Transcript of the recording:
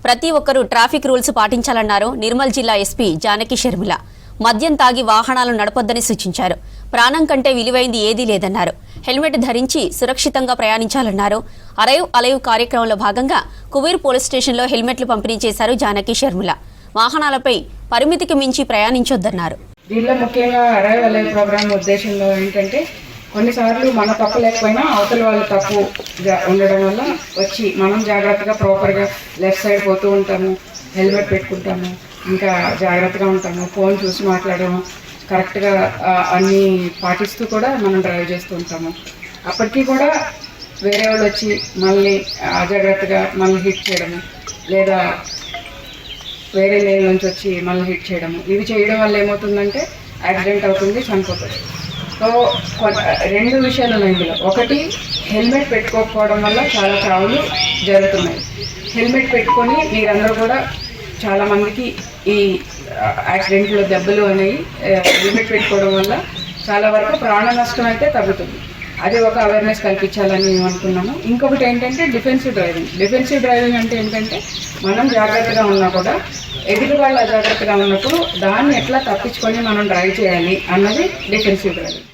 ప్రతి ఒక్కరూ traffic rules పాటించాలన్నారు Nirmal జిల్లా ఎస్పీ జానకి షర్మిల. మద్యం తాగి వాహనాలు నడపొద్దని సూచించారు. ప్రాణం కంటే విలువైంది ఏదీ లేదన్నారు. హెల్మెట్ ధరించి సురక్షితంగా ప్రయాణించాలన్నారు. అరైవ్ అలైవ్ కార్యక్రమంలో భాగంగా కువీర్ పోలీస్ స్టేషన్లో హెల్మెట్లు పంపిణీ చేశారు జానకి షర్మిల. వాహనాలపై పరిమితికి మించి ప్రయాణించొద్దన్నారు. దీనిలో ముఖ్యంగా అరైవ్ అలైవ్ ప్రోగ్రామ్ ఉద్దేశంలో ఏంటంటే కొన్నిసార్లు మన తప్పు లేకపోయినా అవతల వాళ్ళు తప్పు ఉండడం వల్ల వచ్చి మనం జాగ్రత్తగా ప్రాపర్గా లెఫ్ట్ సైడ్ పోతూ ఉంటాము, హెల్మెట్ పెట్టుకుంటాము, ఇంకా జాగ్రత్తగా ఉంటాము, ఫోన్ చూసి మాట్లాడము, కరెక్ట్గా అన్నీ పాటిస్తూ కూడా మనం డ్రైవ్ చేస్తూ ఉంటాము. అప్పటికీ కూడా వేరే వాళ్ళు వచ్చి మళ్ళీ అజాగ్రత్తగా మళ్ళీ హిట్ చేయడము, లేదా వేరే లేన్ నుంచి వచ్చి మళ్ళీ హిట్ చేయడము, ఇవి చేయడం వల్ల ఏమవుతుందంటే యాక్సిడెంట్ అవుతుంది, చనిపోతుంది. సో రెండు విషయాలు ఉన్నాయి ఇందులో. ఒకటి, హెల్మెట్ పెట్టుకోకపోవడం వల్ల చాలా చావులు జరుగుతున్నాయి. హెల్మెట్ పెట్టుకొని మీరందరూ కూడా చాలామందికి ఈ యాక్సిడెంట్లో దెబ్బలు అనేవి హెల్మెట్ పెట్టుకోవడం వల్ల చాలా వరకు ప్రాణ నష్టం అయితే తగ్గుతుంది. అది ఒక అవేర్నెస్ కల్పించాలని మేము అనుకున్నాము. ఇంకొకటి ఏంటంటే డిఫెన్సివ్ డ్రైవింగ్. డిఫెన్సివ్ డ్రైవింగ్ అంటే ఏంటంటే మనం జాగ్రత్తగా ఉన్నా కూడా ఎదుటి వాళ్ళు అజాగ్రత్తగా ఉన్నప్పుడు దాన్ని ఎట్లా తప్పించుకొని మనం డ్రైవ్ చేయాలి అన్నది డిఫెన్సివ్ డ్రైవింగ్.